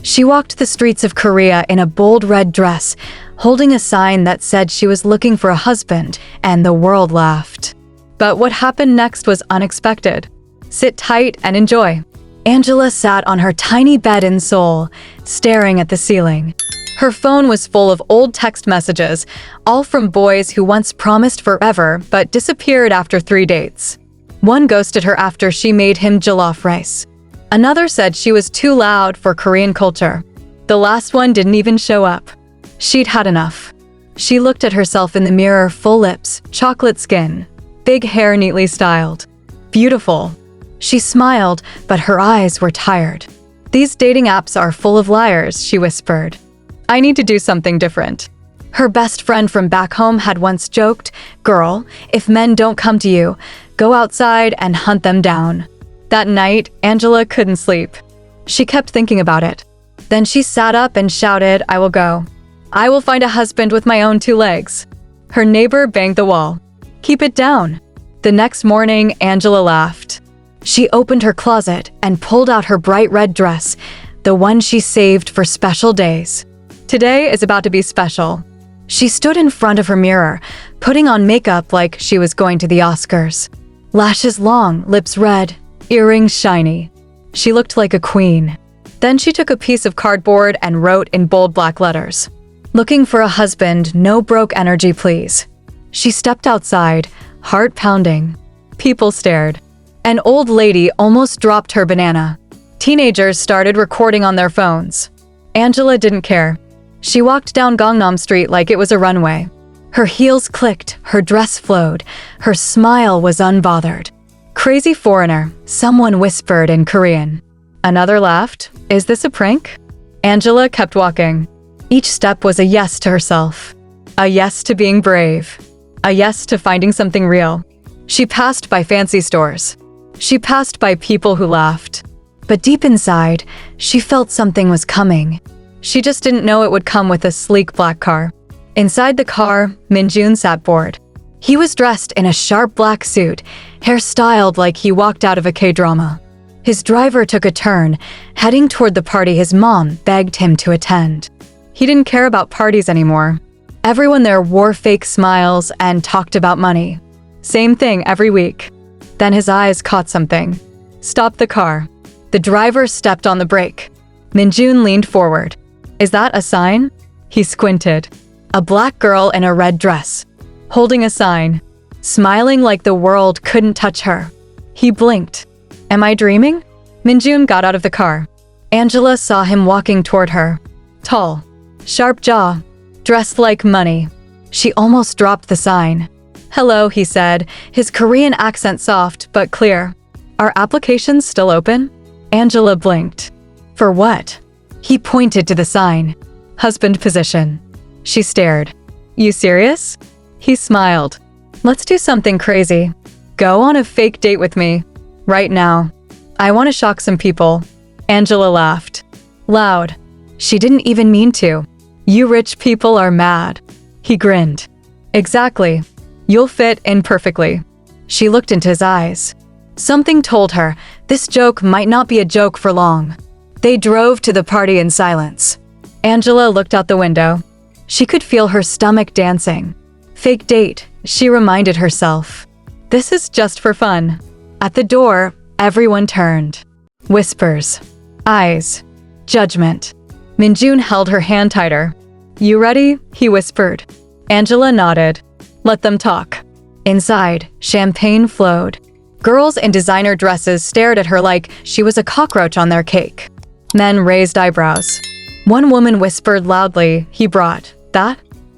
She walked the streets of Korea in a bold red dress, holding a sign that said she was looking for a husband, and the world laughed. But what happened next was unexpected. Sit tight and enjoy. Angela sat on her tiny bed in Seoul, staring at the ceiling. Her phone was full of old text messages, all from boys who once promised forever but disappeared after 3 dates. One ghosted her after she made him jollof rice. Another said she was too loud for Korean culture. The last one didn't even show up. She'd had enough. She looked at herself in the mirror, full lips, chocolate skin, big hair neatly styled. Beautiful. She smiled, but her eyes were tired. "These dating apps are full of liars," she whispered. "I need to do something different." Her best friend from back home had once joked, "Girl, if men don't come to you, go outside and hunt them down." That night, Angela couldn't sleep. She kept thinking about it. Then she sat up and shouted, "I will go. I will find a husband with my own 2 legs." Her neighbor banged the wall. "Keep it down." The next morning, Angela laughed. She opened her closet and pulled out her bright red dress, the one she saved for special days. Today is about to be special. She stood in front of her mirror, putting on makeup like she was going to the Oscars. Lashes long, lips red, earrings shiny. She looked like a queen. Then she took a piece of cardboard and wrote in bold black letters, "Looking for a husband, no broke energy, please." She stepped outside, heart pounding. People stared. An old lady almost dropped her banana. Teenagers started recording on their phones. Angela didn't care. She walked down Gangnam Street like it was a runway. Her heels clicked, her dress flowed, her smile was unbothered. "Crazy foreigner," someone whispered in Korean. Another laughed. "Is this a prank?" Angela kept walking. Each step was a yes to herself. A yes to being brave. A yes to finding something real. She passed by fancy stores. She passed by people who laughed. But deep inside, she felt something was coming. She just didn't know it would come with a sleek black car. Inside the car, Minjun sat bored. He was dressed in a sharp black suit, hair styled like he walked out of a K-drama. His driver took a turn, heading toward the party his mom begged him to attend. He didn't care about parties anymore. Everyone there wore fake smiles and talked about money. Same thing every week. Then his eyes caught something. Stop the car. The driver stepped on the brake. Minjun leaned forward. "Is that a sign?" He squinted. A black girl in a red dress, holding a sign, smiling like the world couldn't touch her. He blinked. "Am I dreaming?" Minjun got out of the car. Angela saw him walking toward her. Tall, sharp jaw, dressed like money. She almost dropped the sign. "Hello," he said, his Korean accent soft but clear. "Are applications still open?" Angela blinked. "For what?" He pointed to the sign. "Husband position." She stared. "You serious?" He smiled. "Let's do something crazy. Go on a fake date with me. Right now. I want to shock some people." Angela laughed. Loud. She didn't even mean to. "You rich people are mad." He grinned. "Exactly. You'll fit in perfectly." She looked into his eyes. Something told her this joke might not be a joke for long. They drove to the party in silence. Angela looked out the window. She could feel her stomach dancing. Fake date, she reminded herself. This is just for fun. At the door, everyone turned. Whispers. Eyes. Judgment. Minjun held her hand tighter. "You ready?" he whispered. Angela nodded. Let them talk. Inside, champagne flowed. Girls in designer dresses stared at her like she was a cockroach on their cake. Men raised eyebrows. One woman whispered loudly, "He brought that?"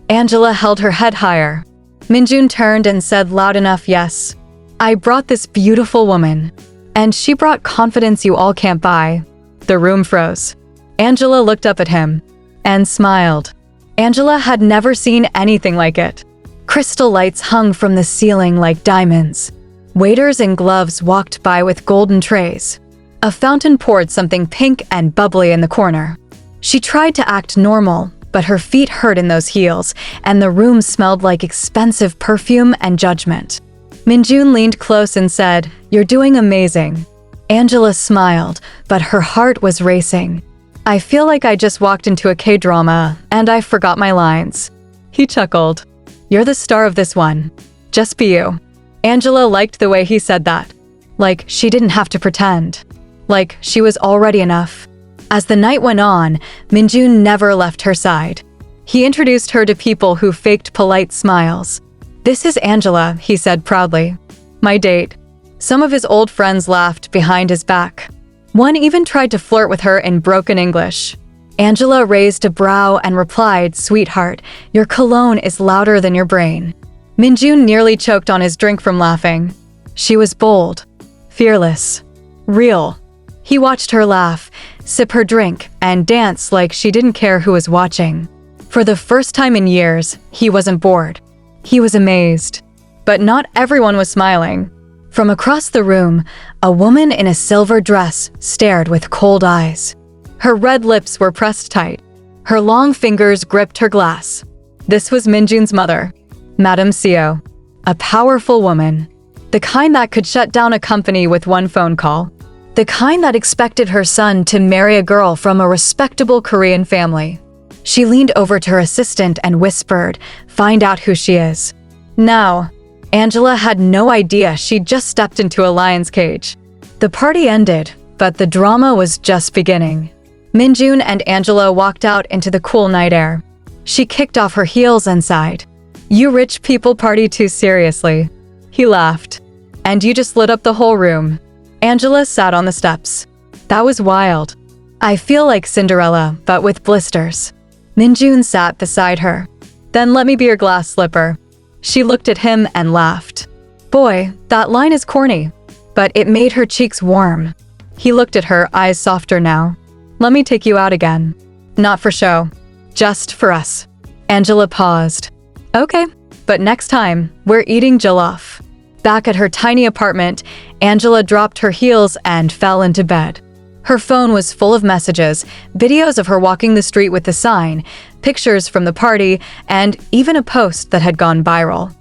Angela held her head higher. Minjun turned and said loud enough, "Yes. I brought this beautiful woman. And she brought confidence you all can't buy." The room froze. Angela looked up at him and smiled. Angela had never seen anything like it. Crystal lights hung from the ceiling like diamonds. Waiters in gloves walked by with golden trays. A fountain poured something pink and bubbly in the corner. She tried to act normal, but her feet hurt in those heels, and the room smelled like expensive perfume and judgment. Minjun leaned close and said, "You're doing amazing." Angela smiled, but her heart was racing. I feel like I just walked into a K-drama and I forgot my lines. He chuckled. You're the star of this one. Just be you. Angela liked the way he said that. Like she didn't have to pretend. Like she was already enough. As the night went on, Minjun never left her side. He introduced her to people who faked polite smiles. This is Angela, he said proudly. My date. Some of his old friends laughed behind his back. One even tried to flirt with her in broken English. Angela raised a brow and replied, "Sweetheart, your cologne is louder than your brain." Minjun nearly choked on his drink from laughing. She was bold, fearless, real. He watched her laugh, sip her drink, and dance like she didn't care who was watching. For the first time in years, he wasn't bored. He was amazed. But not everyone was smiling. From across the room, a woman in a silver dress stared with cold eyes. Her red lips were pressed tight. Her long fingers gripped her glass. This was Minjun's mother, Madame Seo, a powerful woman. The kind that could shut down a company with one phone call. The kind that expected her son to marry a girl from a respectable Korean family. She leaned over to her assistant and whispered, "Find out who she is." Now, Angela had no idea she'd just stepped into a lion's cage. The party ended, but the drama was just beginning. Minjun and Angela walked out into the cool night air. She kicked off her heels and sighed. "You rich people party too seriously." He laughed. "And you just lit up the whole room." Angela sat on the steps. "That was wild. I feel like Cinderella, but with blisters." Minjun sat beside her. "Then let me be your glass slipper." She looked at him and laughed. Boy, that line is corny, but it made her cheeks warm. He looked at her, eyes softer now. "Let me take you out again." "Not for show. Just for us." Angela paused. "Okay, but next time, we're eating jollof." Back at her tiny apartment, Angela dropped her heels and fell into bed. Her phone was full of messages, videos of her walking the street with the sign, pictures from the party, and even a post that had gone viral.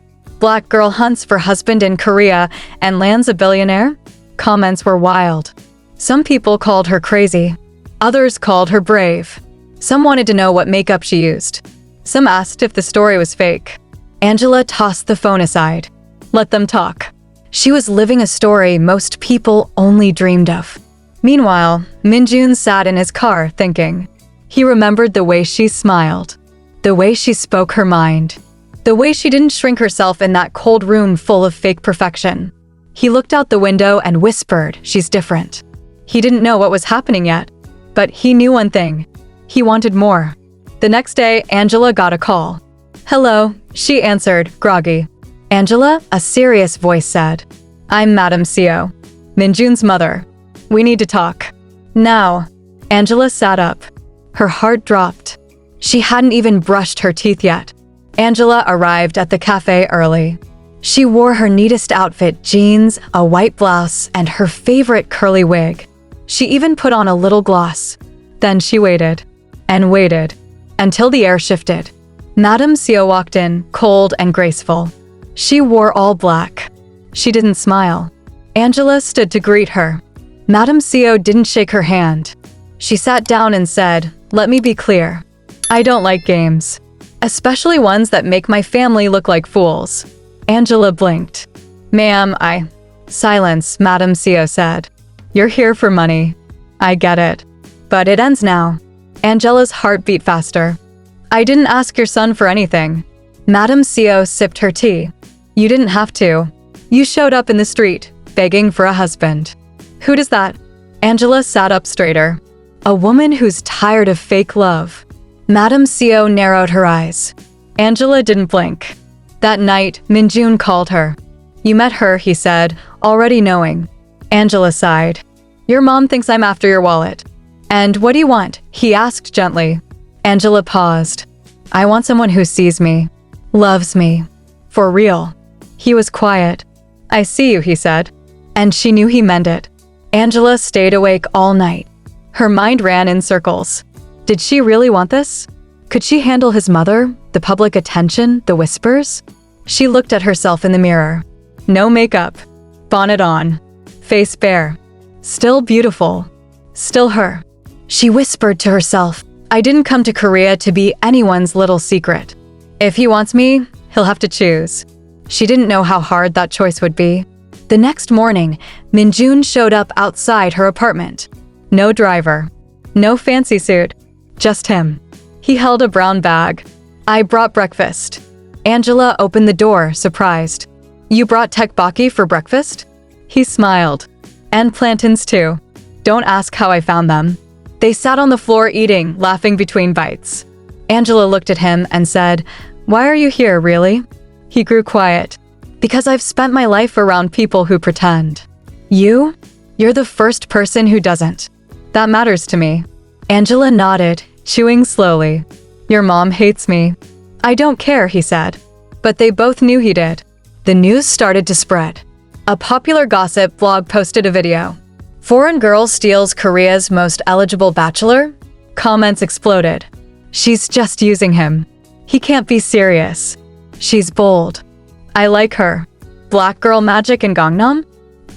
"Black girl hunts for husband in Korea and lands a billionaire?" Comments were wild. Some people called her crazy. Others called her brave. Some wanted to know what makeup she used. Some asked if the story was fake. Angela tossed the phone aside. Let them talk. She was living a story most people only dreamed of. Meanwhile, Minjun sat in his car thinking. He remembered the way she smiled, the way she spoke her mind, the way she didn't shrink herself in that cold room full of fake perfection. He looked out the window and whispered, "She's different." He didn't know what was happening yet, but he knew one thing. He wanted more. The next day, Angela got a call. "Hello," she answered, groggy. "Angela," a serious voice said. "I'm Madame Seo, Minjun's mother. We need to talk. Now." Angela sat up. Her heart dropped. She hadn't even brushed her teeth yet. Angela arrived at the cafe early. She wore her neatest outfit, jeans, a white blouse, and her favorite curly wig. She even put on a little gloss. Then she waited, and waited, until the air shifted. Madame Seo walked in, cold and graceful. She wore all black. She didn't smile. Angela stood to greet her. Madame Seo didn't shake her hand. She sat down and said, "Let me be clear. I don't like games, especially ones that make my family look like fools." Angela blinked. "Ma'am, Silence," Madame Seo said. "You're here for money. I get it. But it ends now." Angela's heart beat faster. "I didn't ask your son for anything." Madame Seo sipped her tea. "You didn't have to. You showed up in the street, begging for a husband." "Who does that?" Angela sat up straighter. "A woman who's tired of fake love." Madame Seo narrowed her eyes. Angela didn't blink. That night, Minjun called her. "You met her," he said, already knowing. Angela sighed. "Your mom thinks I'm after your wallet." "And what do you want?" he asked gently. Angela paused. "I want someone who sees me, loves me, for real." He was quiet. "I see you," he said. And she knew he meant it. Angela stayed awake all night. Her mind ran in circles. Did she really want this? Could she handle his mother, the public attention, the whispers? She looked at herself in the mirror. No makeup, bonnet on, face bare. Still beautiful. Still her. She whispered to herself, I didn't come to Korea to be anyone's little secret. If he wants me, he'll have to choose. She didn't know how hard that choice would be. The next morning, Minjun showed up outside her apartment. No driver. No fancy suit. Just him. He held a brown bag. I brought breakfast. Angela opened the door, surprised. You brought tteokbokki for breakfast? He smiled. And plantains too. Don't ask how I found them. They sat on the floor eating, laughing between bites. Angela looked at him and said, Why are you here, really? He grew quiet. Because I've spent my life around people who pretend. You? You're the first person who doesn't. That matters to me. Angela nodded, chewing slowly. Your mom hates me. I don't care, he said. But they both knew he did. The news started to spread. A popular gossip blog posted a video. Foreign girl steals Korea's most eligible bachelor? Comments exploded. She's just using him. He can't be serious. She's bold. I like her. Black girl magic in Gangnam?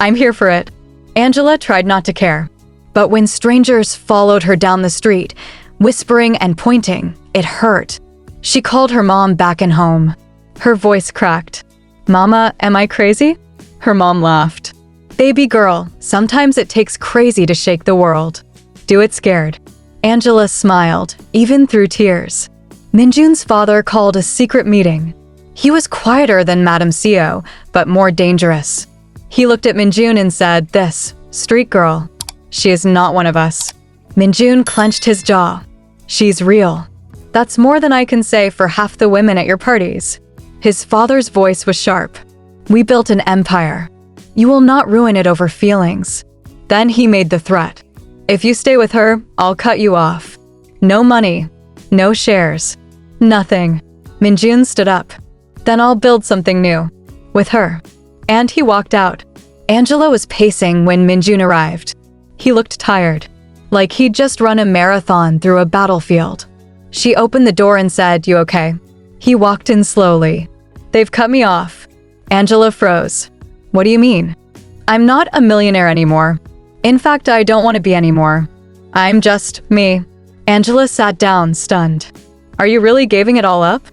I'm here for it. Angela tried not to care. But when strangers followed her down the street, whispering and pointing, it hurt. She called her mom back in home. Her voice cracked. Mama, am I crazy? Her mom laughed. Baby girl, sometimes it takes crazy to shake the world. Do it scared. Angela smiled, even through tears. Minjun's father called a secret meeting. He was quieter than Madame Seo, but more dangerous. He looked at Minjun and said, This, street girl. She is not one of us. Minjun clenched his jaw. She's real. That's more than I can say for half the women at your parties. His father's voice was sharp. We built an empire. You will not ruin it over feelings. Then he made the threat. If you stay with her, I'll cut you off. No money. No shares. Nothing. Minjun stood up. Then I'll build something new. With her. And he walked out. Angela was pacing when Minjun arrived. He looked tired. Like he'd just run a marathon through a battlefield. She opened the door and said, You okay? He walked in slowly. They've cut me off. Angela froze. What do you mean? I'm not a millionaire anymore. In fact, I don't want to be anymore. I'm just me. Angela sat down, stunned. Are you really giving it all up?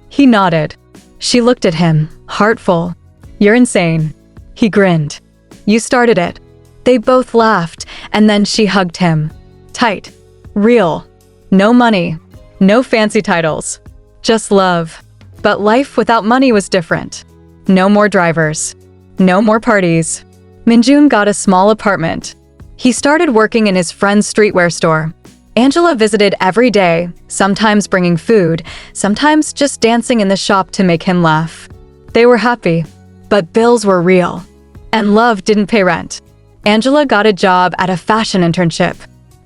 He nodded. She looked at him, heartful. You're insane. He grinned. You started it. They both laughed, and then she hugged him. Tight. Real. No money. No fancy titles. Just love. But life without money was different. No more drivers. No more parties. Minjun got a small apartment. He started working in his friend's streetwear store. Angela visited every day, sometimes bringing food, sometimes just dancing in the shop to make him laugh. They were happy, but bills were real. And love didn't pay rent. Angela got a job at a fashion internship.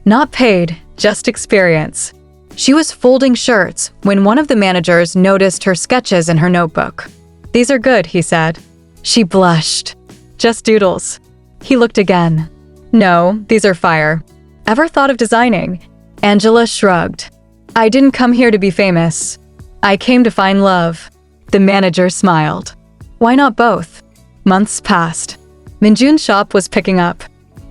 Not paid, just experience. She was folding shirts when one of the managers noticed her sketches in her notebook. These are good, he said. She blushed. Just doodles. He looked again. No, these are fire. Ever thought of designing? Angela shrugged. I didn't come here to be famous. I came to find love. The manager smiled. Why not both? Months passed. Minjun's shop was picking up.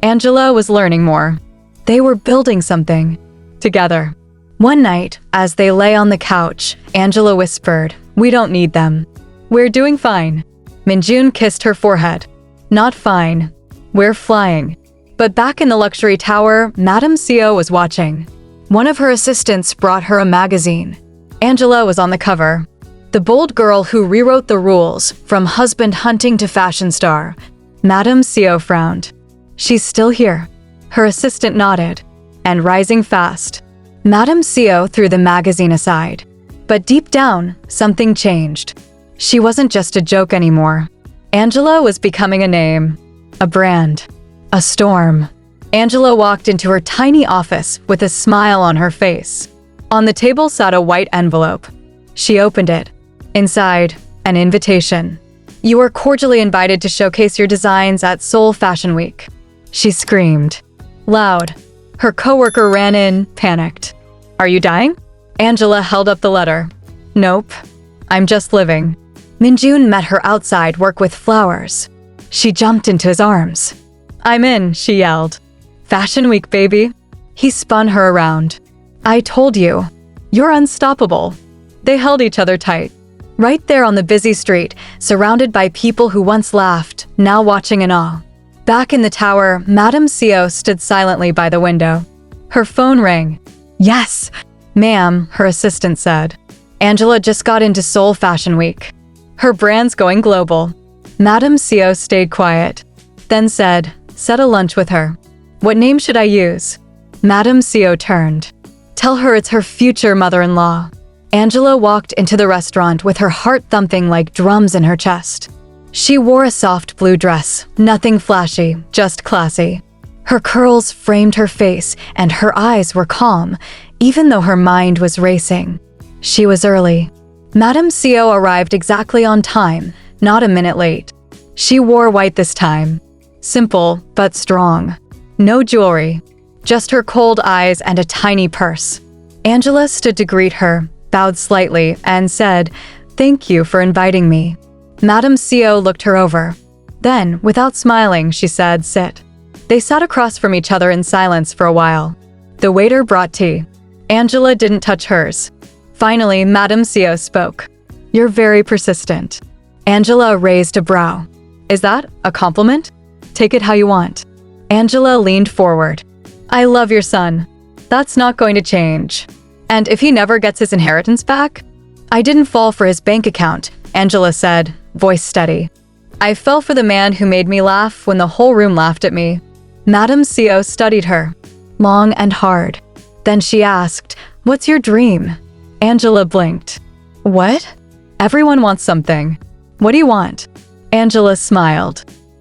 Angela was learning more. They were building something. Together. One night, as they lay on the couch, Angela whispered, We don't need them. We're doing fine. Minjun kissed her forehead. Not fine. We're flying. But back in the luxury tower, Madame Seo was watching. One of her assistants brought her a magazine. Angela was on the cover. The bold girl who rewrote the rules, from husband hunting to fashion star. Madame Seo frowned. She's still here. Her assistant nodded. And rising fast. Madame Seo threw the magazine aside. But deep down, something changed. She wasn't just a joke anymore. Angela was becoming a name. A brand. A storm. Angela walked into her tiny office with a smile on her face. On the table sat a white envelope. She opened it. Inside, an invitation. You are cordially invited to showcase your designs at Seoul Fashion Week. She screamed. Loud. Her coworker ran in, panicked. Are you dying? Angela held up the letter. Nope. I'm just living. Minjun met her outside work with flowers. She jumped into his arms. I'm in, she yelled. Fashion Week, baby. He spun her around. I told you. You're unstoppable. They held each other tight. Right there on the busy street, surrounded by people who once laughed, now watching in awe. Back in the tower, Madame Co stood silently by the window. Her phone rang. Yes, ma'am, her assistant said. Angela just got into Seoul Fashion Week. Her brand's going global. Madame Co stayed quiet, then said, set a lunch with her. What name should I use? Madame Co turned. Tell her it's her future mother-in-law. Angela walked into the restaurant with her heart thumping like drums in her chest. She wore a soft blue dress, nothing flashy, just classy. Her curls framed her face and her eyes were calm, even though her mind was racing. She was early. Madame Co arrived exactly on time, not a minute late. She wore white this time. Simple, but strong. No jewelry. Just her cold eyes and a tiny purse. Angela stood to greet her, bowed slightly, and said, "Thank you for inviting me." Madame Co looked her over. Then, without smiling, she said, "Sit." They sat across from each other in silence for a while. The waiter brought tea. Angela didn't touch hers. Finally, Madame Co spoke. "You're very persistent." Angela raised a brow. "Is that a compliment? Take it how you want." Angela leaned forward. "I love your son. That's not going to change. And if he never gets his inheritance back?" "I didn't fall for his bank account," Angela said, voice steady. "I fell for the man who made me laugh when the whole room laughed at me." Madame Co studied her, long and hard. Then she asked, "What's your dream?" Angela blinked. "What?" "Everyone wants something. What do you want?" Angela smiled.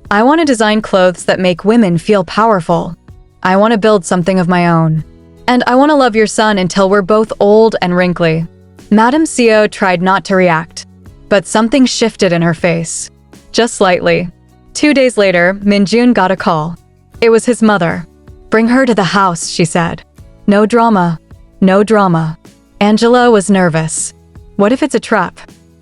"I want to design clothes that make women feel powerful. I want to build something of my own. And I want to love your son until we're both old and wrinkly." Madame Co tried not to react, but something shifted in her face. Just slightly. 2 days later, Minjun got a call. It was his mother. "Bring her to the house," she said. "No drama. No drama." Angela was nervous. What if it's a trap?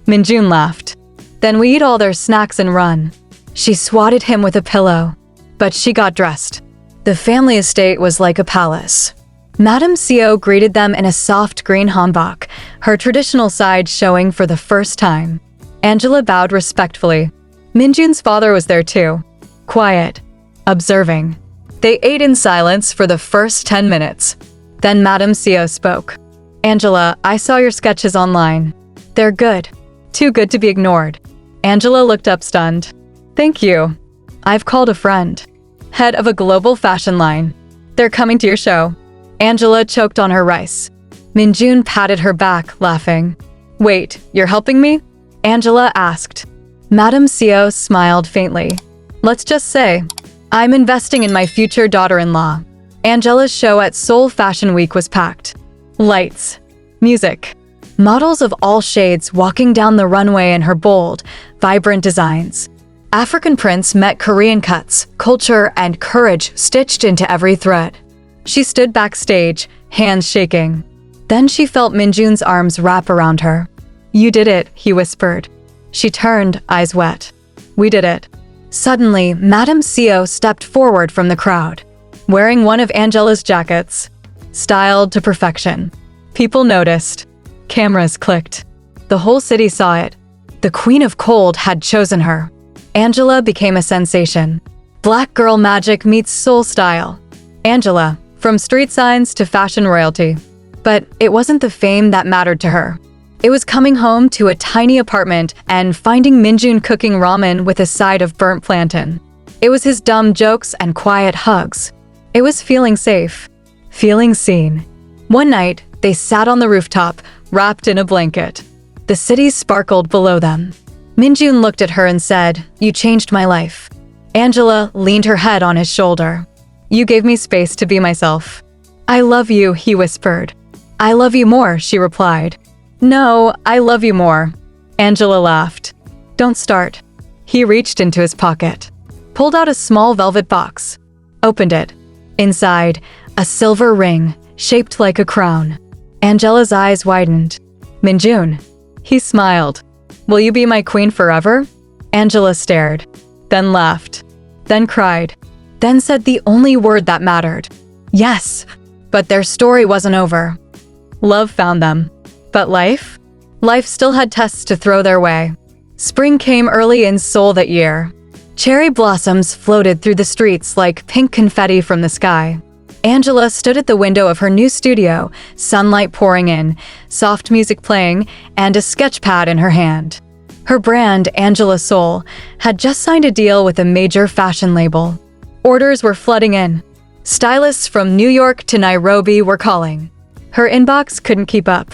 Minjun laughed. "Then we eat all their snacks and run." She swatted him with a pillow. But she got dressed. The family estate was like a palace. Madame Co greeted them in a soft green hanbok, her traditional side showing for the first time. Angela bowed respectfully. Minjun's father was there too. Quiet. Observing. They ate in silence for the first 10 minutes. Then Madame Co spoke. "Angela, I saw your sketches online. They're good. Too good to be ignored." Angela looked up stunned. "Thank you. I've called a friend. Head of a global fashion line. They're coming to your show." Angela choked on her rice. Minjun patted her back, laughing. "Wait, you're helping me?" Angela asked. Madame Co smiled faintly. "Let's just say, I'm investing in my future daughter-in-law." Angela's show at Seoul Fashion Week was packed. Lights. Music. Models of all shades walking down the runway in her bold, vibrant designs. African prints met Korean cuts, culture, and courage stitched into every thread. She stood backstage, hands shaking. Then she felt Minjun's arms wrap around her. "You did it," he whispered. She turned, eyes wet. "We did it." Suddenly, Madame Co stepped forward from the crowd, wearing one of Angela's jackets. Styled to perfection. People noticed. Cameras clicked. The whole city saw it. The Queen of Cold had chosen her. Angela became a sensation. Black girl magic meets soul style. Angela, from street signs to fashion royalty. But it wasn't the fame that mattered to her. It was coming home to a tiny apartment and finding Minjun cooking ramen with a side of burnt plantain. It was his dumb jokes and quiet hugs. It was feeling safe. Feeling seen. One night, they sat on the rooftop, wrapped in a blanket. The city sparkled below them. Minjun looked at her and said, "You changed my life." Angela leaned her head on his shoulder. "You gave me space to be myself." "I love you," he whispered. "I love you more," she replied. "No, I love you more." Angela laughed. "Don't start." He reached into his pocket, pulled out a small velvet box, opened it. Inside, a silver ring, shaped like a crown. Angela's eyes widened. "Minjun." He smiled. "Will you be my queen forever?" Angela stared, then laughed, then cried, then said the only word that mattered. "Yes." But their story wasn't over. Love found them. But life? Life still had tests to throw their way. Spring came early in Seoul that year. Cherry blossoms floated through the streets like pink confetti from the sky. Angela stood at the window of her new studio, sunlight pouring in, soft music playing, and a sketch pad in her hand. Her brand, Angela Soul, had just signed a deal with a major fashion label. Orders were flooding in. Stylists from New York to Nairobi were calling. Her inbox couldn't keep up.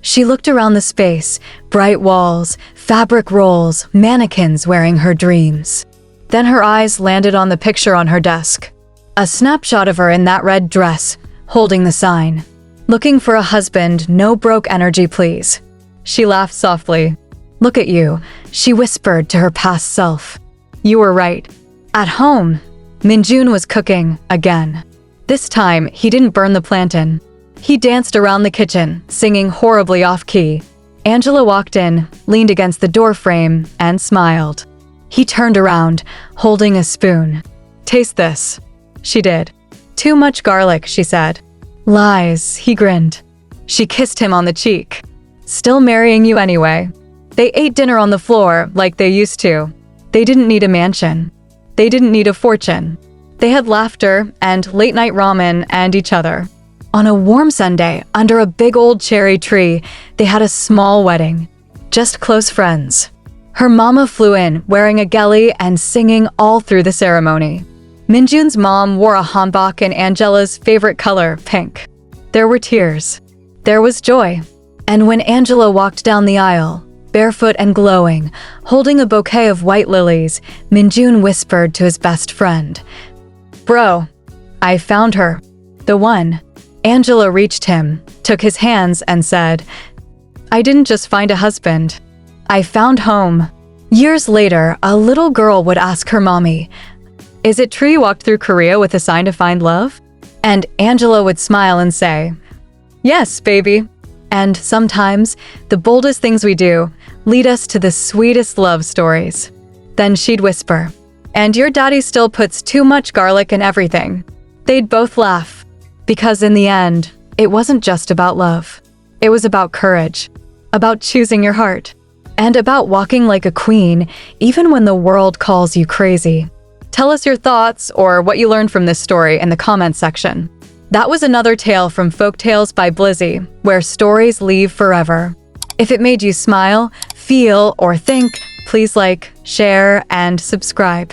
She looked around the space, bright walls, fabric rolls, mannequins wearing her dreams. Then her eyes landed on the picture on her desk. A snapshot of her in that red dress, holding the sign. Looking for a husband, no broke energy please. She laughed softly. Look at you, she whispered to her past self. You were right. At home, Minjun was cooking again. This time, he didn't burn the plantain. He danced around the kitchen, singing horribly off-key. Angela walked in, leaned against the doorframe, and smiled. He turned around, holding a spoon. Taste this. She did. Too much garlic, she said. Lies, he grinned. She kissed him on the cheek. Still marrying you anyway. They ate dinner on the floor like they used to. They didn't need a mansion. They didn't need a fortune. They had laughter and late-night ramen and each other. On a warm Sunday, under a big old cherry tree, they had a small wedding. Just close friends. Her mama flew in, wearing a geli and singing all through the ceremony. Minjun's mom wore a hanbok in Angela's favorite color, pink. There were tears. There was joy. And when Angela walked down the aisle, barefoot and glowing, holding a bouquet of white lilies, Minjun whispered to his best friend, Bro, I found her. The one. Angela reached him, took his hands, and said, I didn't just find a husband. I found home. Years later, a little girl would ask her mommy, Is it true you walked through Korea with a sign to find love? And Angela would smile and say, Yes, baby. And sometimes, the boldest things we do lead us to the sweetest love stories. Then she'd whisper, And your daddy still puts too much garlic in everything. They'd both laugh. Because in the end, it wasn't just about love. It was about courage, about choosing your heart, and about walking like a queen even when the world calls you crazy. Tell us your thoughts or what you learned from this story in the comments section. That was another tale from Folktales by Blizzy, where stories leave forever. If it made you smile, feel, or think, please like, share, and subscribe.